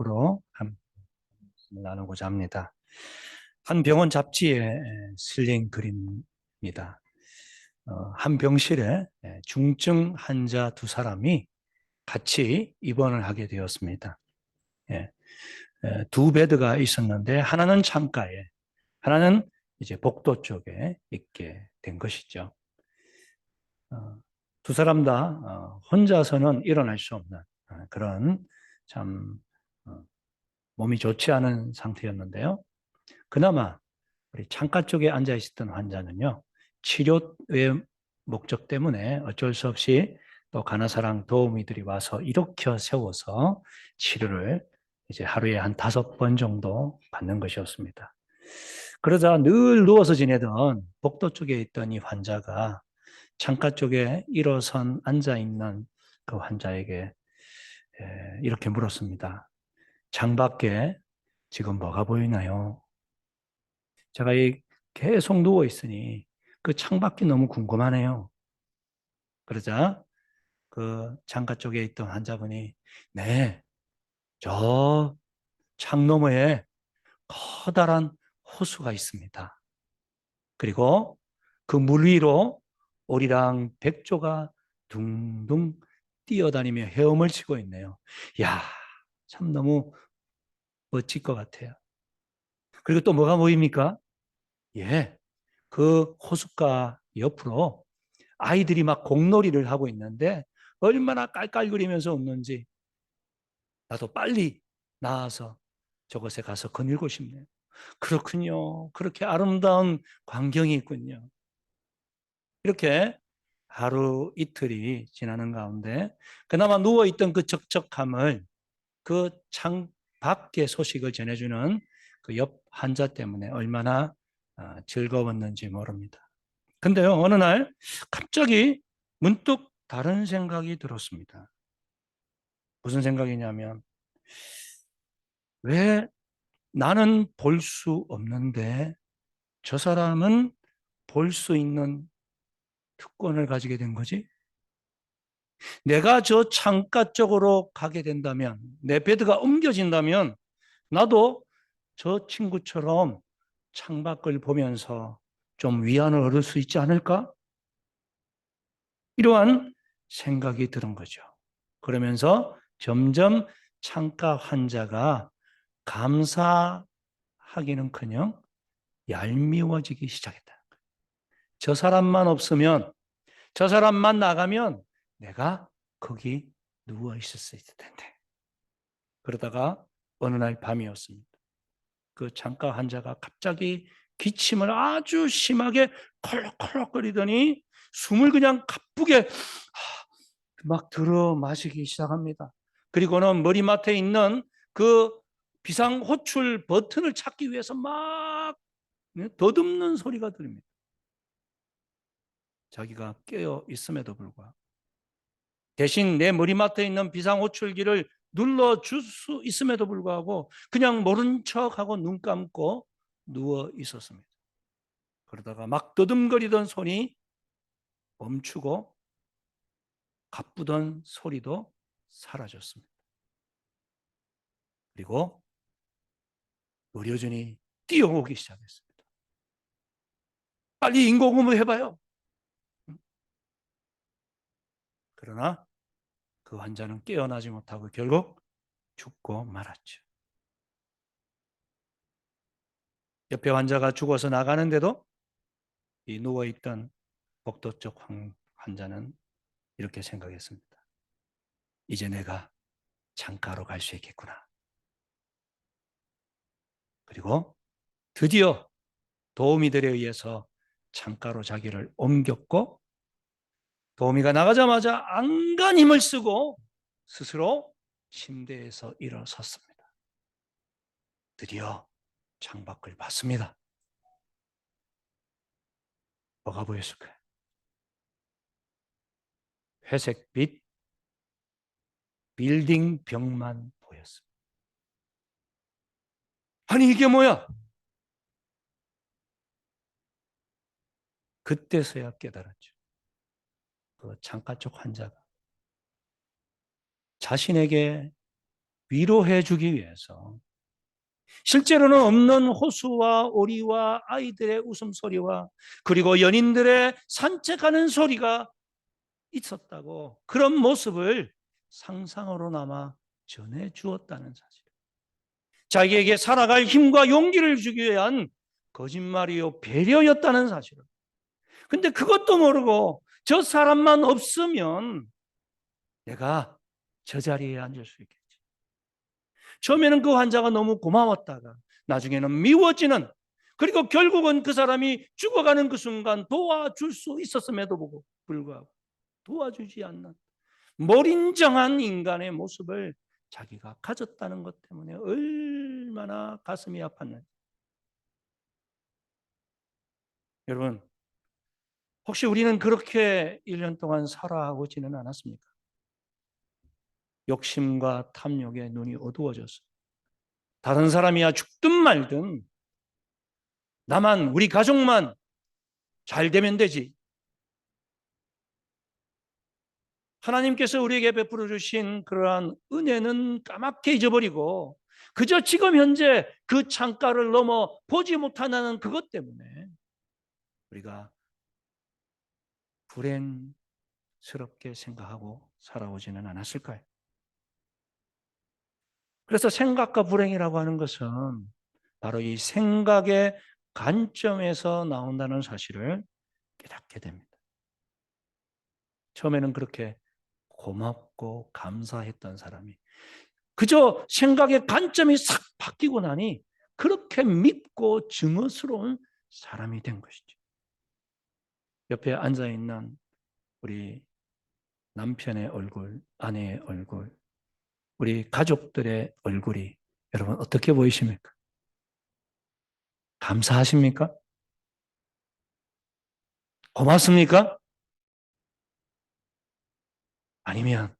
으로 나누고자 합니다. 한 병원 잡지에 실린 글입니다. 한 병실에 중증 환자 두 사람이 같이 입원을 하게 되었습니다. 두 베드가 있었는데 하나는 창가에, 하나는 이제 복도 쪽에 있게 된 것이죠. 두 사람 다 혼자서는 일어날 수 없는 그런 참 몸이 좋지 않은 상태였는데요. 그나마 우리 창가 쪽에 앉아 있었던 환자는요, 치료의 목적 때문에 어쩔 수 없이 또 간호사랑 도우미들이 와서 일으켜 세워서 치료를 이제 하루에 한 5번 정도 받는 것이었습니다. 그러자 늘 누워서 지내던 복도 쪽에 있던 이 환자가 창가 쪽에 일어선 앉아 있는 그 환자에게 이렇게 물었습니다. 창밖에 지금 뭐가 보이나요? 제가 계속 누워 있으니 그 창밖이 너무 궁금하네요. 그러자 그 창가 쪽에 있던 환자분이 네, 저 창 너머에 커다란 호수가 있습니다. 그리고 그 물 위로 오리랑 백조가 둥둥 뛰어다니며 헤엄을 치고 있네요. 야, 참 너무 멋질 것 같아요. 그리고 또 뭐가 보입니까? 예, 그 호숫가 옆으로 아이들이 막 공놀이를 하고 있는데 얼마나 깔깔거리면서 웃는지 나도 빨리 나와서 저곳에 가서 거닐고 싶네요. 그렇군요. 그렇게 아름다운 광경이 있군요. 이렇게 하루 이틀이 지나는 가운데 그나마 누워있던 그 적적함을 그 창 밖의 소식을 전해주는 그 옆 환자 때문에 얼마나 즐거웠는지 모릅니다. 근데요, 어느 날 갑자기 문득 다른 생각이 들었습니다. 무슨 생각이냐면, 왜 나는 볼 수 없는데 저 사람은 볼 수 있는 특권을 가지게 된 거지? 내가 저 창가 쪽으로 가게 된다면, 내 베드가 옮겨진다면, 나도 저 친구처럼 창밖을 보면서 좀 위안을 얻을 수 있지 않을까? 이러한 생각이 드는 거죠. 그러면서 점점 창가 환자가 감사하기는커녕 얄미워지기 시작했다. 저 사람만 없으면, 저 사람만 나가면 내가 거기 누워 있었을 텐데. 그러다가 어느 날 밤이었습니다. 그 창가 환자가 갑자기 기침을 아주 심하게 콜록콜록거리더니 숨을 그냥 가쁘게 막 들어 마시기 시작합니다. 그리고는 머리맡에 있는 그 비상호출 버튼을 찾기 위해서 막 더듬는 소리가 들립니다. 자기가 깨어 있음에도 불구하고 대신 내 머리맡에 있는 비상호출기를 눌러줄 수 있음에도 불구하고 그냥 모른 척하고 눈 감고 누워 있었습니다. 그러다가 막 더듬거리던 손이 멈추고 가쁘던 소리도 사라졌습니다. 그리고 의료진이 뛰어오기 시작했습니다. 빨리 인공호흡 해봐요. 그러나 그 환자는 깨어나지 못하고 결국 죽고 말았죠. 옆에 환자가 죽어서 나가는데도 이 누워있던 복도 쪽 환자는 이렇게 생각했습니다. 이제 내가 창가로 갈 수 있겠구나. 그리고 드디어 도우미들에 의해서 창가로 자기를 옮겼고 도우미가 나가자마자 안간 힘을 쓰고 스스로 침대에서 일어섰습니다. 드디어 창밖을 봤습니다. 뭐가 보였을까요? 회색빛 빌딩 벽만 보였습니다. 아니 이게 뭐야? 그때서야 깨달았죠. 그 창가 쪽 환자가 자신에게 위로해 주기 위해서 실제로는 없는 호수와 오리와 아이들의 웃음소리와 그리고 연인들의 산책하는 소리가 있었다고 그런 모습을 상상으로나마 전해 주었다는 사실. 자기에게 살아갈 힘과 용기를 주기 위한 거짓말이요 배려였다는 사실을. 근데 그것도 모르고 저 사람만 없으면 내가 저 자리에 앉을 수 있겠지. 처음에는 그 환자가 너무 고마웠다가 나중에는 미워지는, 그리고 결국은 그 사람이 죽어가는 그 순간 도와줄 수 있었음에도 불구하고 도와주지 않는 몰인정한 인간의 모습을 자기가 가졌다는 것 때문에 얼마나 가슴이 아팠는지. 여러분, 혹시 우리는 그렇게 1년 동안 살아오지는 않았습니까? 욕심과 탐욕에 눈이 어두워져서 다른 사람이야 죽든 말든 나만, 우리 가족만 잘 되면 되지. 하나님께서 우리에게 베풀어 주신 그러한 은혜는 까맣게 잊어버리고 그저 지금 현재 그 창가를 넘어 보지 못한다는 그것 때문에 우리가 불행스럽게 생각하고 살아오지는 않았을까요? 그래서 생각과 불행이라고 하는 것은 바로 이 생각의 관점에서 나온다는 사실을 깨닫게 됩니다. 처음에는 그렇게 고맙고 감사했던 사람이 그저 생각의 관점이 싹 바뀌고 나니 그렇게 밉고 증오스러운 사람이 된 것이죠. 옆에 앉아있는 우리 남편의 얼굴, 아내의 얼굴, 우리 가족들의 얼굴이 여러분 어떻게 보이십니까? 감사하십니까? 고맙습니까? 아니면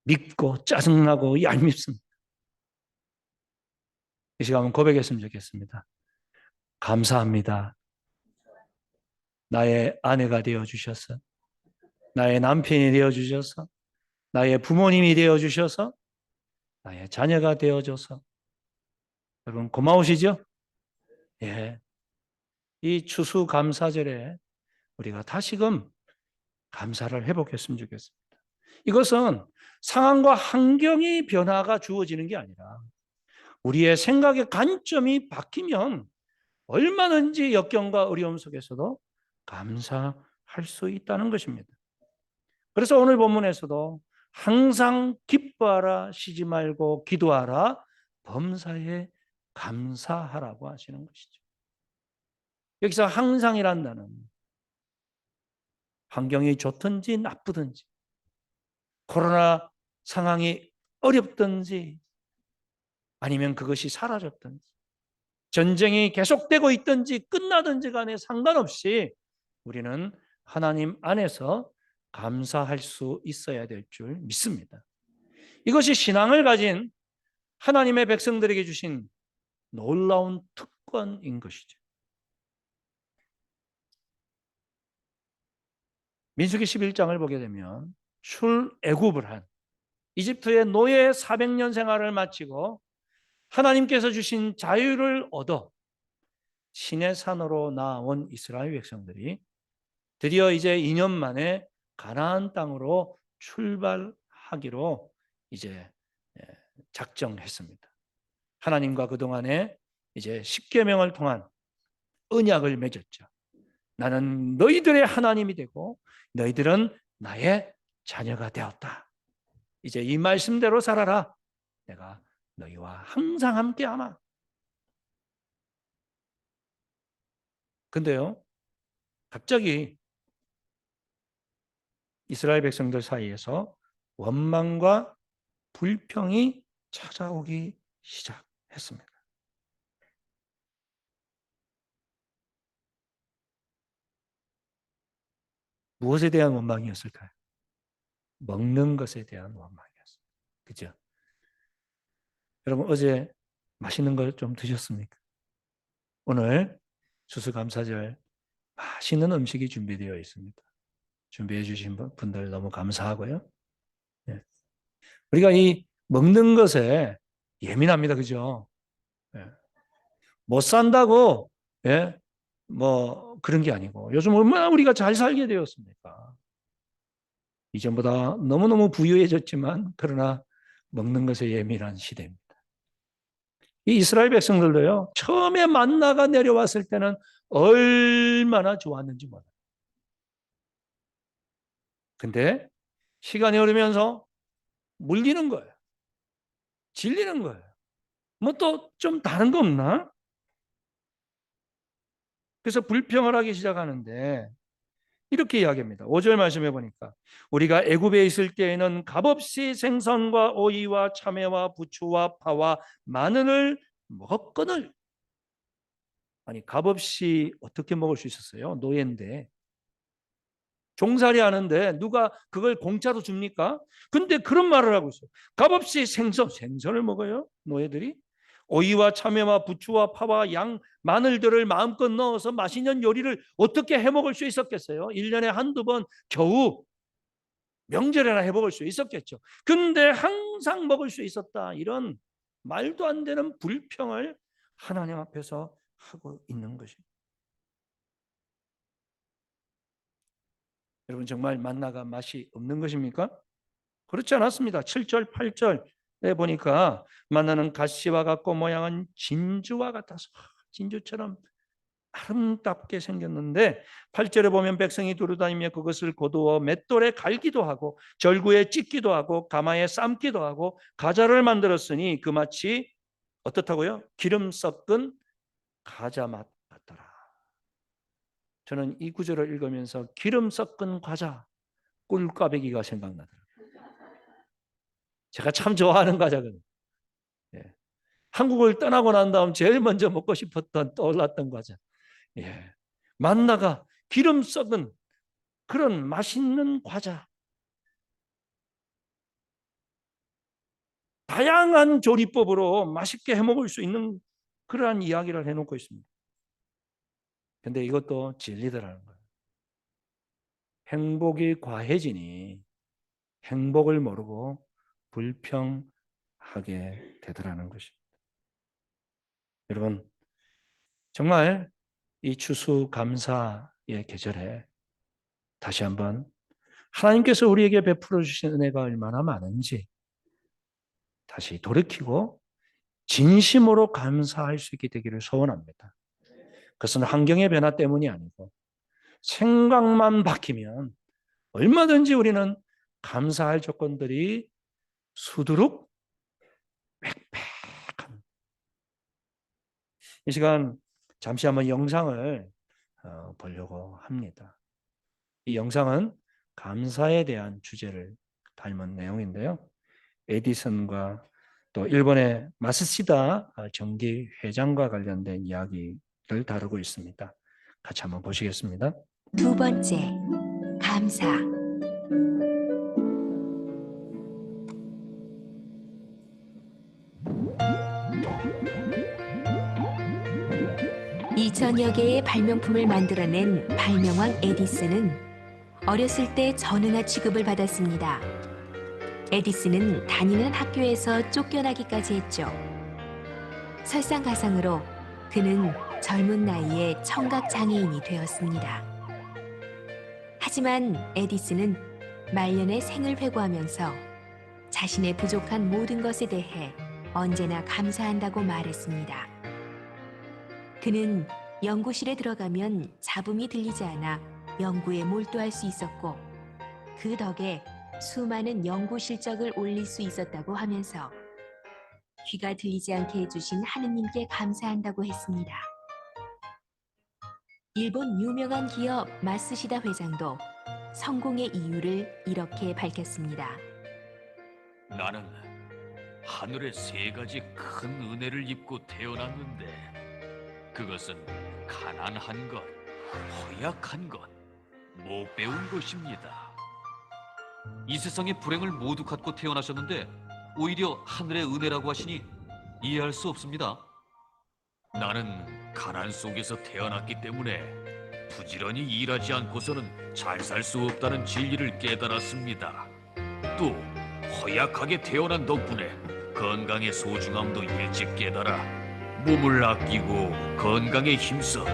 밉고 짜증나고 얄밉습니다. 이 시간 고백했으면 좋겠습니다. 감사합니다. 나의 아내가 되어주셔서, 나의 남편이 되어주셔서, 나의 부모님이 되어주셔서, 나의 자녀가 되어줘서. 여러분 고마우시죠? 예. 이 추수감사절에 우리가 다시금 감사를 회복했으면 좋겠습니다. 이것은 상황과 환경이 변화가 주어지는 게 아니라 우리의 생각의 관점이 바뀌면 얼마든지 역경과 어려움 속에서도 감사할 수 있다는 것입니다. 그래서 오늘 본문에서도 항상 기뻐하라, 쉬지 말고 기도하라, 범사에 감사하라고 하시는 것이죠. 여기서 항상이란 단어는 환경이 좋든지 나쁘든지, 코로나 상황이 어렵든지 아니면 그것이 사라졌든지, 전쟁이 계속되고 있든지 끝나든지 간에 상관없이 우리는 하나님 안에서 감사할 수 있어야 될 줄 믿습니다. 이것이 신앙을 가진 하나님의 백성들에게 주신 놀라운 특권인 것이죠. 민수기 11장을 보게 되면 출애굽을 한 이집트의 노예 400년 생활을 마치고 하나님께서 주신 자유를 얻어 시내산으로 나온 이스라엘 백성들이 드디어 이제 2년 만에 가나안 땅으로 출발하기로 이제 작정했습니다. 하나님과 그동안에 이제 십계명을 통한 언약을 맺었죠. 나는 너희들의 하나님이 되고 너희들은 나의 자녀가 되었다. 이제 이 말씀대로 살아라. 내가 너희와 항상 함께하마. 근데요, 갑자기 이스라엘 백성들 사이에서 원망과 불평이 찾아오기 시작했습니다. 무엇에 대한 원망이었을까요? 먹는 것에 대한 원망이었습니다. 그죠? 여러분 어제 맛있는 걸 좀 드셨습니까? 오늘 추수감사절 맛있는 음식이 준비되어 있습니다. 준비해 주신 분들 너무 감사하고요. 네. 우리가 이 먹는 것에 예민합니다. 그죠? 예. 못 산다고, 예? 뭐 그런 게 아니고 요즘 얼마나 우리가 잘 살게 되었습니까? 이전보다 너무너무 부유해졌지만 그러나 먹는 것에 예민한 시대입니다. 이 이스라엘 백성들도요, 처음에 만나가 내려왔을 때는 얼마나 좋았는지 몰라요. 근데 시간이 흐르면서 물리는 거예요. 질리는 거예요. 뭐 또 좀 다른 거 없나? 그래서 불평을 하기 시작하는데 이렇게 이야기합니다. 5절 말씀해 보니까 우리가 애굽에 있을 때에는 값없이 생선과 오이와 참외와 부추와 파와 마늘을 먹었거늘. 아니 값없이 어떻게 먹을 수 있었어요? 노예인데. 종살이 하는데 누가 그걸 공짜로 줍니까? 근데 그런 말을 하고 있어요. 값없이 생선을 먹어요? 노예들이? 오이와 참외와 부추와 파와 양, 마늘들을 마음껏 넣어서 맛있는 요리를 어떻게 해 먹을 수 있었겠어요? 1년에 한두 번 겨우 명절에나 해 먹을 수 있었겠죠. 근데 항상 먹을 수 있었다. 이런 말도 안 되는 불평을 하나님 앞에서 하고 있는 것입니다. 여러분 정말 만나가 맛이 없는 것입니까? 그렇지 않았습니다. 7절, 8절에 보니까 만나는 가시와 같고 모양은 진주와 같아서 진주처럼 아름답게 생겼는데 8절에 보면 백성이 두루다니며 그것을 거두어 맷돌에 갈기도 하고 절구에 찢기도 하고 가마에 삶기도 하고 과자를 만들었으니 그 맛이 어떻다고요? 기름 섞은 과자 맛 같더라. 저는 이 구절을 읽으면서 기름 섞은 과자, 꿀꽈배기가 생각나더라고요. 제가 참 좋아하는 과자거든요. 예. 한국을 떠나고 난 다음 제일 먼저 먹고 싶었던 떠올랐던 과자. 예. 만나가 기름 섞은 그런 맛있는 과자. 다양한 조리법으로 맛있게 해 먹을 수 있는 그러한 이야기를 해놓고 있습니다. 근데 이것도 진리더라는 거예요. 행복이 과해지니 행복을 모르고 불평하게 되더라는 것입니다. 여러분 정말 이 추수감사의 계절에 다시 한번 하나님께서 우리에게 베풀어 주신 은혜가 얼마나 많은지 다시 돌이키고 진심으로 감사할 수 있게 되기를 소원합니다. 그것은 환경의 변화 때문이 아니고 생각만 바뀌면 얼마든지 우리는 감사할 조건들이 수두룩 빽빽한 이 시간 잠시 한번 영상을 보려고 합니다. 이 영상은 감사에 대한 주제를 담은 내용인데요. 에디슨과 또 일본의 마스시다 정기 회장과 관련된 이야기를 다루고 있습니다. 같이 한번 보시겠습니다. 두 번째, 감사. 2000여 개의 발명품을 만들어낸 발명왕 에디슨은 어렸을 때 전응아 취급을 받았습니다. 에디슨은 다니는 학교에서 쫓겨나기까지 했죠. 설상가상으로 그는 젊은 나이에 청각 장애인이 되었습니다. 하지만 에디슨은 말년의 생을 회고하면서 자신의 부족한 모든 것에 대해 언제나 감사한다고 말했습니다. 그는 연구실에 들어가면 잡음이 들리지 않아 연구에 몰두할 수 있었고 그 덕에 수많은 연구 실적을 올릴 수 있었다고 하면서 귀가 들리지 않게 해주신 하느님께 감사한다고 했습니다. 일본 유명한 기업 마쓰시다 회장도 성공의 이유를 이렇게 밝혔습니다. 나는 하늘의 세 가지 큰 은혜를 입고 태어났는데 그것은 가난한 것, 허약한 것, 못 배운 것입니다. 이 세상의 불행을 모두 갖고 태어나셨는데 오히려 하늘의 은혜라고 하시니 이해할 수 없습니다. 나는 가난 속에서 태어났기 때문에 부지런히 일하지 않고서는 잘 살 수 없다는 진리를 깨달았습니다. 또 허약하게 태어난 덕분에 건강의 소중함도 일찍 깨달아 몸을 아끼고 건강에 힘써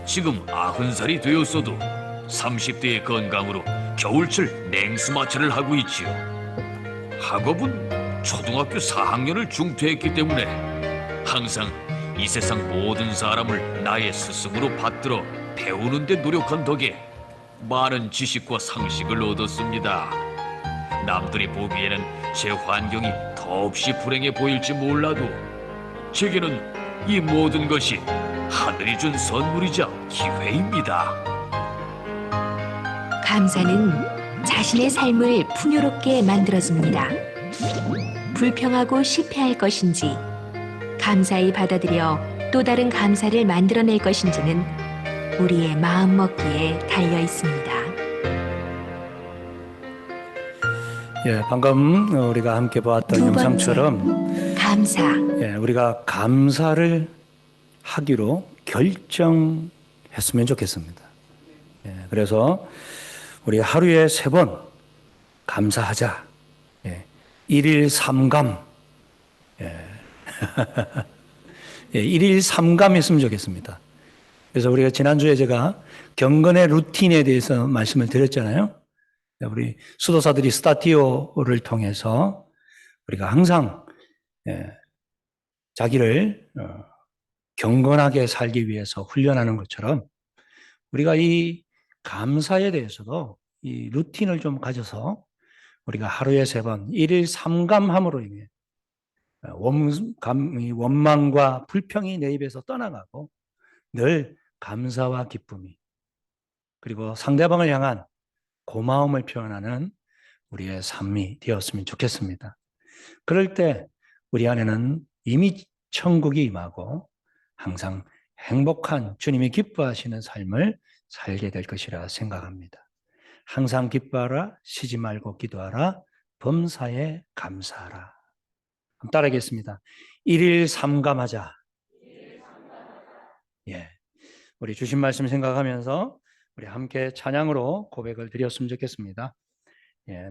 지금 90살이 되었어도 30대의 건강으로 겨울철 냉수마찰을 하고 있지요. 학업은 초등학교 4학년을 중퇴했기 때문에 항상 이 세상 모든 사람을 나의 스승으로 받들어 배우는 데 노력한 덕에 많은 지식과 상식을 얻었습니다. 남들이 보기에는 제 환경이 더없이 불행해 보일지 몰라도 제게는 이 모든 것이 하늘이 준 선물이자 기회입니다. 감사는 자신의 삶을 풍요롭게 만들어줍니다. 불평하고 실패할 것인지, 감사히 받아들여 또 다른 감사를 만들어낼 것인지는 우리의 마음먹기에 달려 있습니다. 예, 방금 우리가 함께 보았던 두 번째. 영상처럼 감사. 우리가 감사를 하기로 결정했으면 좋겠습니다. 그래서 우리 하루에 3번 감사하자. 1일 3감. 1일 3감 했으면 좋겠습니다. 그래서 우리가 지난주에 제가 경건의 루틴에 대해서 말씀을 드렸잖아요. 우리 수도사들이 스타티오를 통해서 우리가 항상 자기를 경건하게 살기 위해서 훈련하는 것처럼 우리가 이 감사에 대해서도 이 루틴을 좀 가져서 우리가 하루에 3번 1일 3감함으로 인해 원망과 불평이 내 입에서 떠나가고 늘 감사와 기쁨이 그리고 상대방을 향한 고마움을 표현하는 우리의 삶이 되었으면 좋겠습니다. 그럴 때 우리 안에는 이미 천국이 임하고 항상 행복한 주님이 기뻐하시는 삶을 살게 될 것이라 생각합니다. 항상 기뻐하라, 쉬지 말고 기도하라, 범사에 감사하라. 한번 따라하겠습니다. 1일 3감하자. 예, 우리 주신 말씀 생각하면서 우리 함께 찬양으로 고백을 드렸으면 좋겠습니다. 예.